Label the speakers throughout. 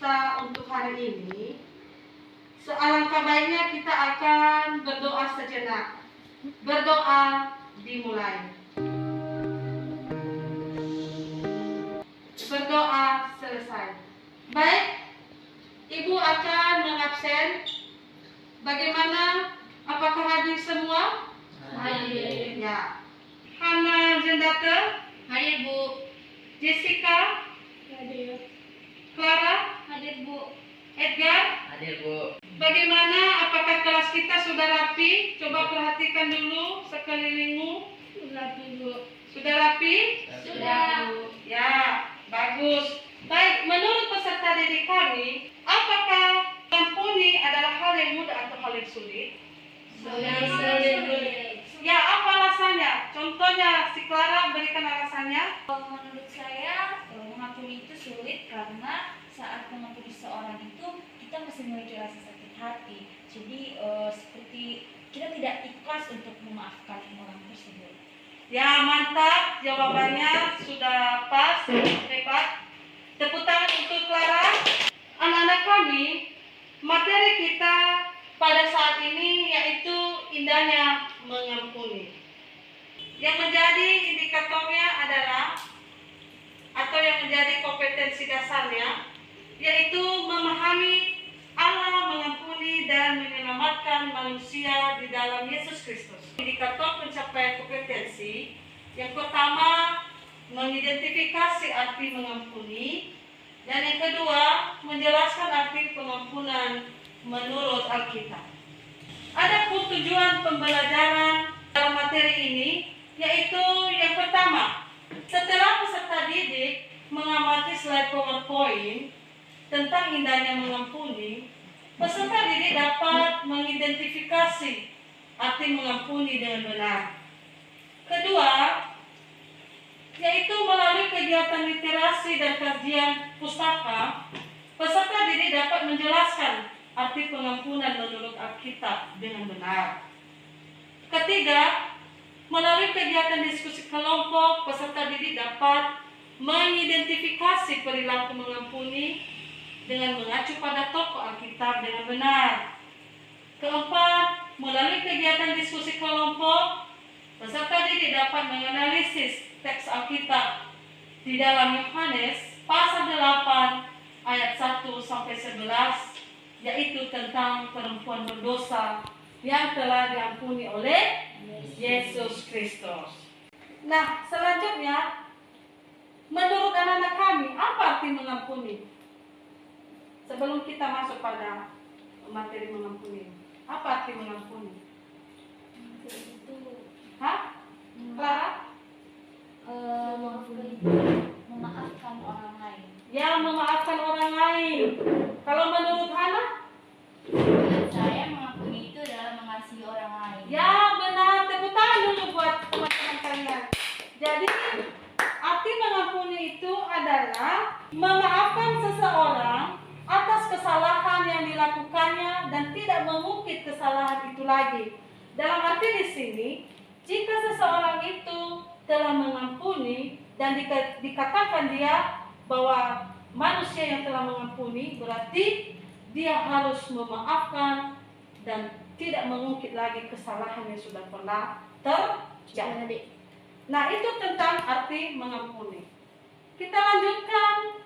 Speaker 1: kita untuk hari ini, sealangkah baiknya kita akan berdoa sejenak. Berdoa dimulai. Berdoa selesai. Baik, Ibu akan mengabsen. Bagaimana? Apakah hadir semua?
Speaker 2: Hadir.
Speaker 1: Ya. Hana Jendata?
Speaker 2: Hadir, Bu.
Speaker 1: Jessica?
Speaker 2: Hadir.
Speaker 1: Clara?
Speaker 2: Hadir, Bu.
Speaker 1: Edgar?
Speaker 3: Hadir, Bu.
Speaker 1: Bagaimana? Apakah kelas kita sudah rapi? Coba perhatikan dulu sekelilingmu.
Speaker 2: Rapi, Bu.
Speaker 1: Sudah rapi?
Speaker 2: Sudah.
Speaker 1: Ya, bagus. Baik, menurut peserta didik kami, apakah mengampuni adalah hal yang mudah atau hal yang sulit?
Speaker 2: Sulit.
Speaker 1: Ya, apa alasannya? Contohnya, si Clara berikan alasannya.
Speaker 2: Menurut saya, mengampuni itu sulit karena saat mengampuni seseorang itu kita masih memiliki rasa sakit hati. Jadi seperti kita tidak ikhlas untuk memaafkan orang tersebut.
Speaker 1: Ya, mantap. Jawabannya sudah pas. Hebat. Tepuk tangan untuk Clara. Anak-anak kami, materi kita pada saat ini yaitu indahnya mengampuni. Yang menjadi indikatornya adalah atau yang menjadi kompetensi dasarnya yaitu memahami Allah mengampuni dan menyelamatkan manusia di dalam Yesus Kristus. Indikator pencapaian kompetensi yang pertama mengidentifikasi arti mengampuni, dan yang kedua menjelaskan arti pengampunan menurut Alkitab. Adapun tujuan pembelajaran dalam materi ini yaitu yang pertama, setelah peserta didik mengamati slide PowerPoint tentang indahnya mengampuni, peserta didik dapat mengidentifikasi arti mengampuni dengan benar. Kedua, yaitu melalui kegiatan literasi dan kajian pustaka, peserta didik dapat menjelaskan arti pengampunan menurut Alkitab dengan benar. Ketiga, melalui kegiatan diskusi kelompok, peserta didik dapat mengidentifikasi perilaku mengampuni dengan mengacu pada tokoh Alkitab dengan benar. Keempat, melalui kegiatan diskusi kelompok, peserta didik dapat menganalisis teks Alkitab di dalam Yohanes pasal 8 ayat 1 sampai 11, yaitu tentang perempuan berdosa yang telah diampuni oleh Yesus Kristus. Nah, selanjutnya, menurut anak-anak kami, apa arti mengampuni? Sebelum kita masuk pada materi mengampuni, apa arti mengampuni?
Speaker 2: Itu
Speaker 1: Hah? Clara?
Speaker 2: memaafkan orang lain.
Speaker 1: Ya, memaafkan orang lain. Kalau menurut Hana?
Speaker 2: Menurut saya mengampuni itu adalah mengasihi orang lain.
Speaker 1: Ya, benar. Tepuk tangan dulu buat teman-teman kalian. Jadi, arti mengampuni itu adalah memaafkan seseorang atas kesalahan yang dilakukannya dan tidak mengungkit kesalahan itu lagi. Dalam arti di sini, jika seseorang itu telah mengampuni dan dikatakan dia bahwa manusia yang telah mengampuni, berarti dia harus memaafkan dan tidak mengungkit lagi kesalahan yang sudah pernah terjadi. Nah, itu tentang arti mengampuni. Kita lanjutkan.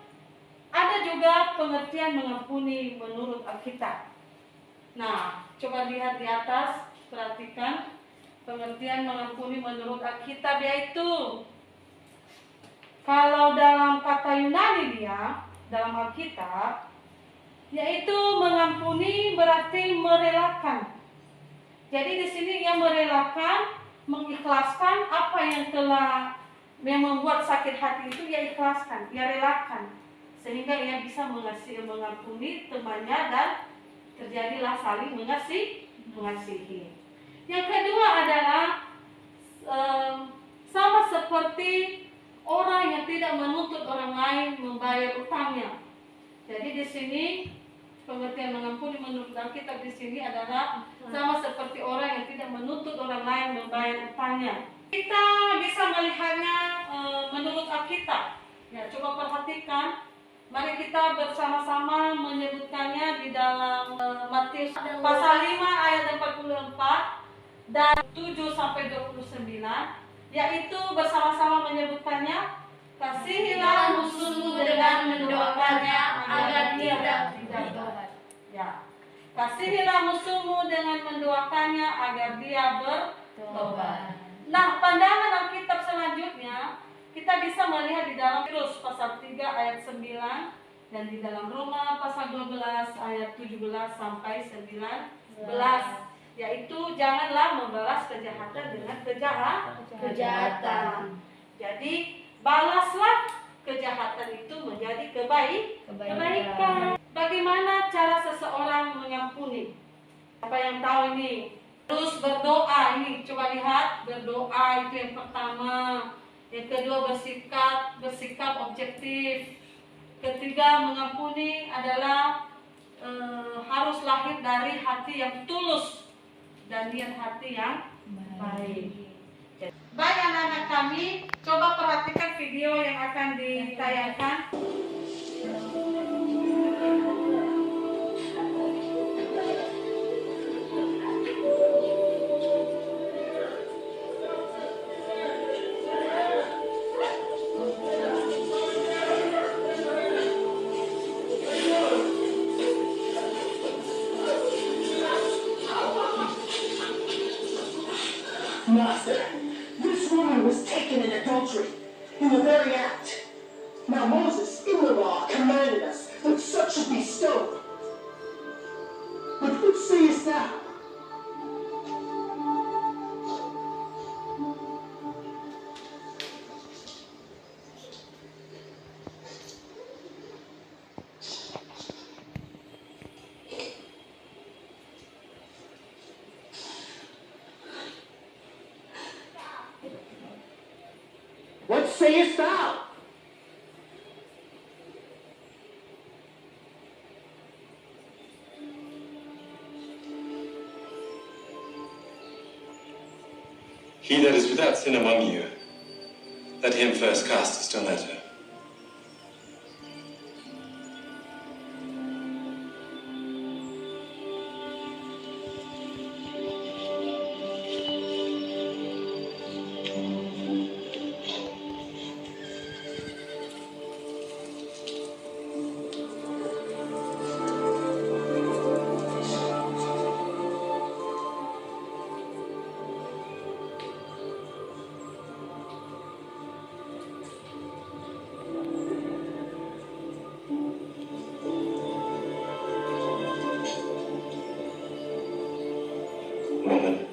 Speaker 1: Ada juga pengertian mengampuni menurut Alkitab. Nah, coba lihat di atas, perhatikan pengertian mengampuni menurut Alkitab, yaitu kalau dalam kata Yunani dia, dalam Alkitab, yaitu mengampuni berarti merelakan. Jadi di sini ia merelakan, mengikhlaskan apa yang membuat sakit hati itu ia ikhlaskan, ia relakan, sehingga ia bisa mengampuni temannya dan terjadilah saling mengasihi. Yang kedua adalah sama seperti orang yang tidak menuntut orang lain membayar utangnya. Jadi di sini pengertian mengampuni menurut Alkitab di sini adalah sama seperti orang yang tidak menuntut orang lain membayar utangnya. Kita bisa melihatnya menurut Alkitab. Ya, coba perhatikan Mari kita bersama-sama menyebutkannya di dalam Matius pasal 5 ayat 44 dan 7 sampai 29, yaitu bersama-sama menyebutkannya, kasihilah musuhmu dengan mendoakannya agar dia tidak bertobat. Ya. Kasihilah musuhmu dengan mendoakannya agar dia bertobat. Nah, pandangan Alkitab selanjutnya kita bisa melihat di dalam Titus pasal 3 ayat 9 dan di dalam Roma pasal 12 ayat 17 sampai 19, yaitu janganlah membalas kejahatan dengan kejahatan. Jadi balaslah kejahatan itu menjadi kebaikan. Bagaimana cara seseorang mengampuni? Siapa yang tahu ini? Terus berdoa, ini coba lihat, berdoa itu yang pertama. Yang kedua bersikap objektif. Ketiga mengampuni adalah harus lahir dari hati yang tulus dan niat hati yang baik. Baik anak-anak kami, coba perhatikan video yang akan ditayangkan.
Speaker 3: Master, this woman was taken in adultery, in the very act. Now Moses, in the law, commanded us that such should be stoned. But what sayest thou? What sayest thou?
Speaker 4: He that is without sin among you, let him first cast a stone at her. Woman,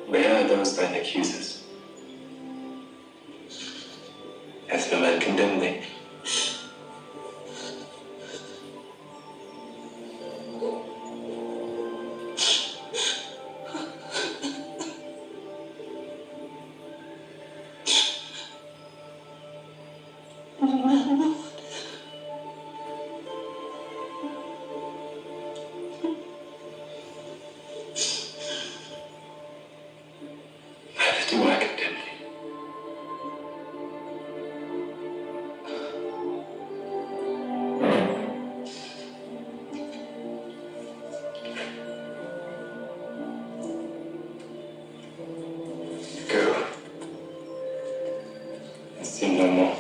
Speaker 4: where are those thine accusers? Has no man condemned thee? Do I condemn thee? Go and sin no more.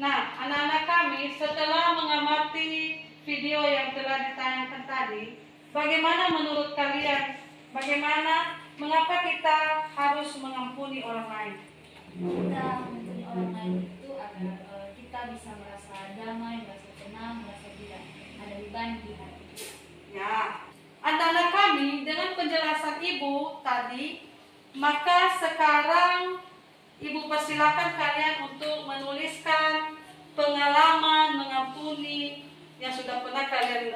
Speaker 1: Nah, anak-anak kami setelah mengamati video yang telah ditayangkan tadi, bagaimana menurut kalian? Mengapa kita harus mengampuni orang lain?
Speaker 2: Kita mengampuni orang lain itu agar kita bisa merasa damai, merasa tenang, merasa tidak ada beban di hati.
Speaker 1: Ya, anak-anak kami dengan penjelasan ibu tadi, maka sekarang ibu persilakan kalian untuk menuliskan pengalaman mengampuni yang sudah pernah kalian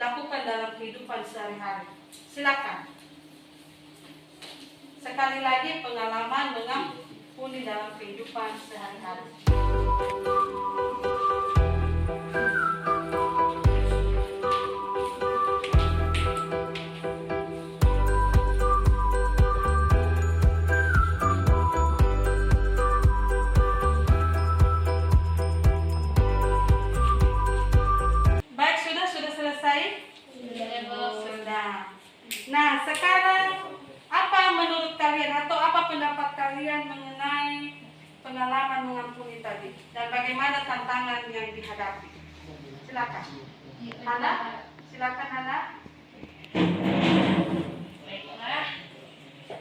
Speaker 1: lakukan dalam kehidupan sehari-hari. Silakan. Sekali lagi pengalaman mengampuni dalam kehidupan sehari-hari. kalian mengenai pengalaman mengampuni tadi dan bagaimana tantangan yang dihadapi. Silakan. Hana, silakan Hana.
Speaker 2: Baiklah,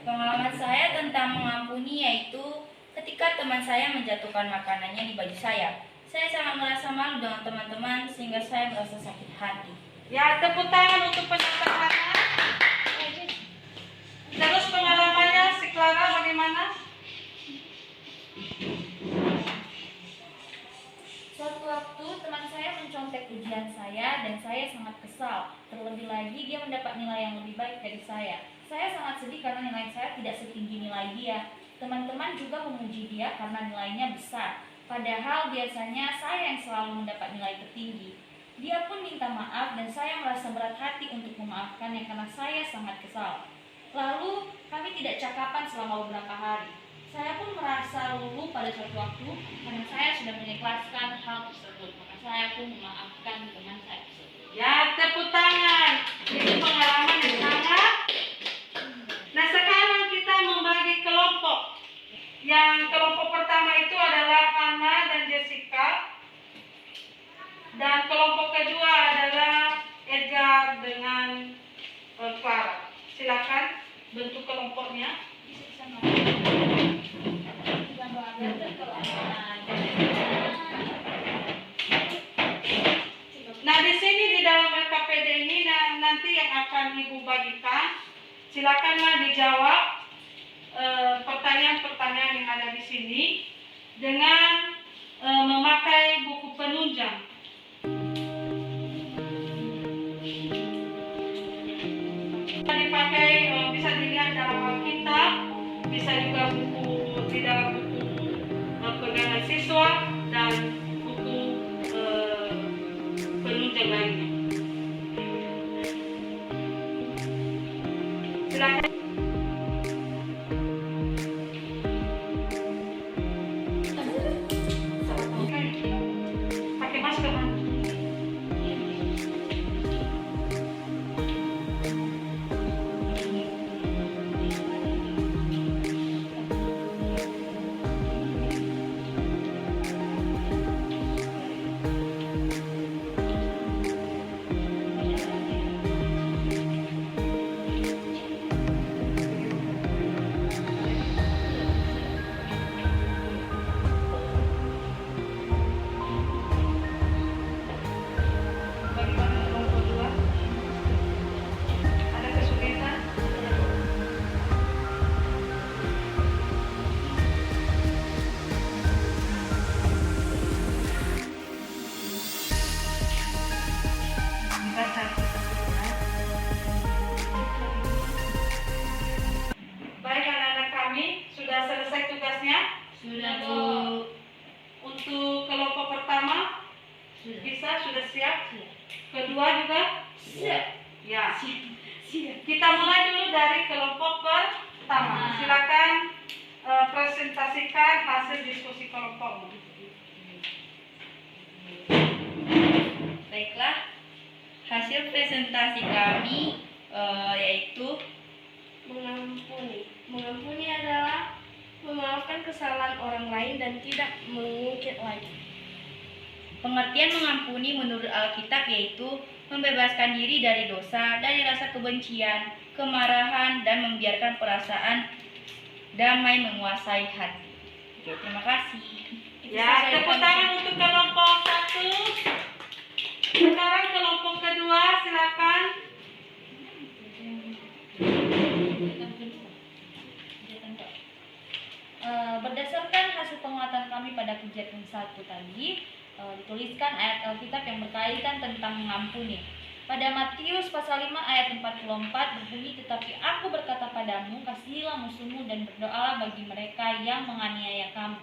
Speaker 2: pengalaman saya tentang mengampuni yaitu ketika teman saya menjatuhkan makanannya di baju saya. Saya sangat merasa malu dengan teman-teman sehingga saya merasa sakit hati.
Speaker 1: Ya, tepuk tangan untuk pendapat Hana. Terus pengalamannya si Clara bagaimana?
Speaker 2: Suatu waktu teman saya mencontek ujian saya dan saya sangat kesal. Terlebih lagi dia mendapat nilai yang lebih baik dari saya. Saya sangat sedih karena nilai saya tidak setinggi nilai dia. Teman-teman juga memuji dia karena nilainya besar. Padahal biasanya saya yang selalu mendapat nilai tertinggi. Dia pun minta maaf dan saya merasa berat hati untuk memaafkannya karena saya sangat kesal. Lalu kami tidak cakapan selama beberapa hari. Saya pun merasa luluh pada suatu waktu karena saya sudah mengikhlaskan hal tersebut. Maka saya pun memaafkan teman saya tersebut.
Speaker 1: Ya, tepuk tangan. Ini pengalaman yang sangat. Nah, sekarang kita membagi kelompok. Yang kelompok pertama itu adalah Hana dan Jessica. Dan kelompok kedua adalah Edgar dengan Clara. Silakan bentuk kelompoknya. Nah, di sini di dalam LKPD ini nanti yang akan Ibu bagikan, silakanlah dijawab pertanyaan-pertanyaan yang ada di sini dengan memakai buku penunjang. Dipakai bisa dilihat dalam Alkitab, bisa juga buku di dalam buku pegangan siswa dan buku penunjang lainnya. Silakan. Pakai masker. Bagaimana kelompok dua? Ada kesulitan? Baik anak-anak kami, sudah selesai tugasnya?
Speaker 2: Sudah, Bu.
Speaker 1: Untuk kelompok pertama, bisa sudah siap? Kedua juga?
Speaker 2: Siap.
Speaker 1: Ya.
Speaker 2: Siap.
Speaker 1: Kita mulai dulu dari kelompok pertama. Silakan presentasikan hasil diskusi kelompok.
Speaker 2: Baiklah, hasil presentasi kami yaitu
Speaker 5: Mengampuni. Mengampuni adalah memaafkan kesalahan orang lain dan tidak mengungkit lagi.
Speaker 2: pengertian mengampuni menurut Alkitab yaitu membebaskan diri dari dosa, dari rasa kebencian, kemarahan, dan membiarkan perasaan damai menguasai hati. Oke, terima kasih.
Speaker 1: Ya, tepuk tangan untuk kelompok satu. Sekarang kelompok kedua, silakan.
Speaker 2: Berdasarkan hasil penguatan kami pada kegiatan 1 tadi, dituliskan ayat Alkitab yang berkaitan tentang mengampuni. Pada Matius pasal 5 ayat 44 berbunyi, tetapi aku berkata padamu, kasihilah musuhmu dan berdoalah bagi mereka yang menganiaya kamu.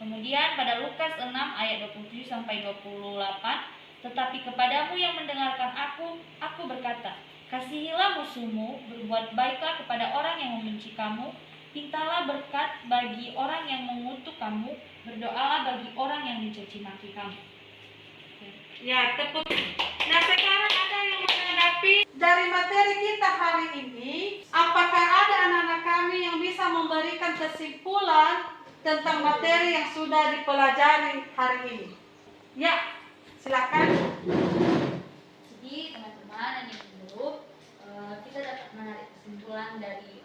Speaker 2: Kemudian pada Lukas 6 ayat 27 sampai 28, tetapi kepadamu yang mendengarkan aku berkata, kasihilah musuhmu, berbuat baiklah kepada orang yang membenci kamu, mintalah berkat bagi orang yang mengutuk kamu, berdoalah bagi orang yang mencaci maki kamu.
Speaker 1: Ya, tepuk. Nah, sekarang ada yang menghadapi dari materi kita hari ini, apakah ada anak-anak kami yang bisa memberikan kesimpulan tentang materi yang sudah dipelajari hari ini? Ya, silakan.
Speaker 2: Jadi teman-teman dan ibu guru, kita dapat menarik kesimpulan dari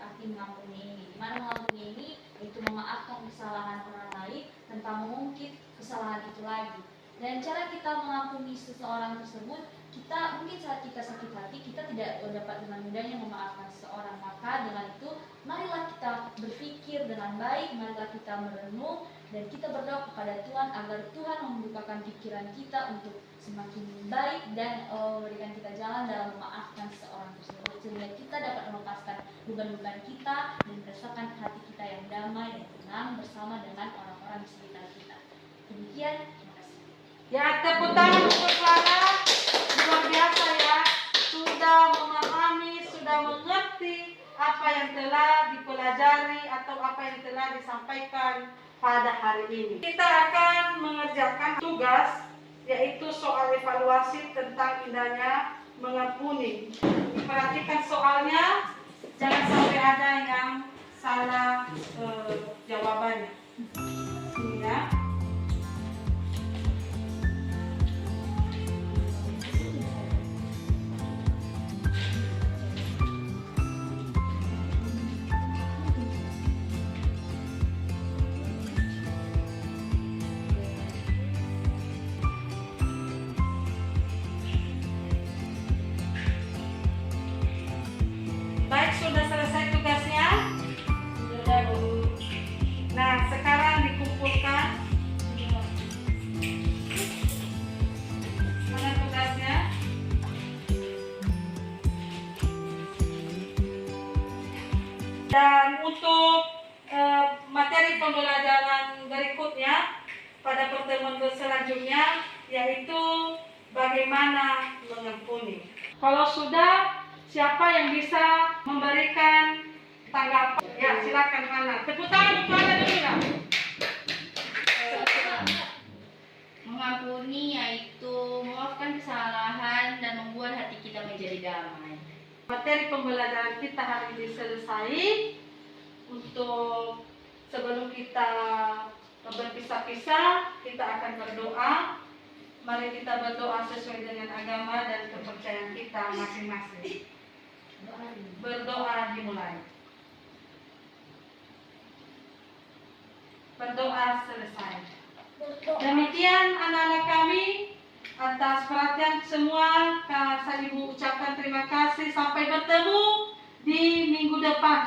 Speaker 2: arti mengampuni ini. Di mana mengampuni ini yaitu memaafkan kesalahan orang lain tanpa mengungkit kesalahan itu lagi. Dan cara kita mengampuni seseorang tersebut, kita mungkin saat kita sakit hati, kita tidak dapat dengan mudahnya memaafkan seseorang. Maka dengan itu, marilah kita berpikir dengan baik, marilah kita merenung, dan kita berdoa kepada Tuhan agar Tuhan membukakan pikiran kita untuk semakin baik dan memberikan kita jalan dalam memaafkan seseorang tersebut, sehingga kita dapat melepaskan beban-beban kita dan merasakan hati kita yang damai dan tenang bersama dengan orang-orang di sekitar kita. Demikian, terima kasih.
Speaker 1: Ya, tepuk tangan untuk Clara. Luar biasa ya, sudah memahami, sudah mengerti apa yang telah dipelajari atau apa yang telah disampaikan pada hari ini. Kita akan mengerjakan tugas, yaitu soal evaluasi tentang indahnya mengampuni. Perhatikan soalnya, jangan sampai ada yang salah jawabannya. Ini ya. Baik, sudah selesai tugasnya? Sudah, Bu. Nah, sekarang dikumpulkan. Mana tugasnya? Dan untuk materi pembelajaran berikutnya pada pertemuan selanjutnya, yaitu bagaimana mengampuni. Kalau sudah, siapa yang bisa memberikan tanggapan? Ya, silakan Hana. Tepuk tangan untuk Hana dulu ya.
Speaker 5: Mengampuni yaitu memaafkan kesalahan dan membuat hati kita menjadi damai.
Speaker 1: Materi pembelajaran kita hari ini selesai. Untuk sebelum kita berpisah-pisah, kita akan berdoa. Mari kita berdoa sesuai dengan agama dan kepercayaan kita masing-masing. Berdoa dimulai. Berdoa selesai. Demikian anak-anak kami, atas perhatian semua, saya Ibu ucapkan terima kasih. Sampai bertemu di minggu depan.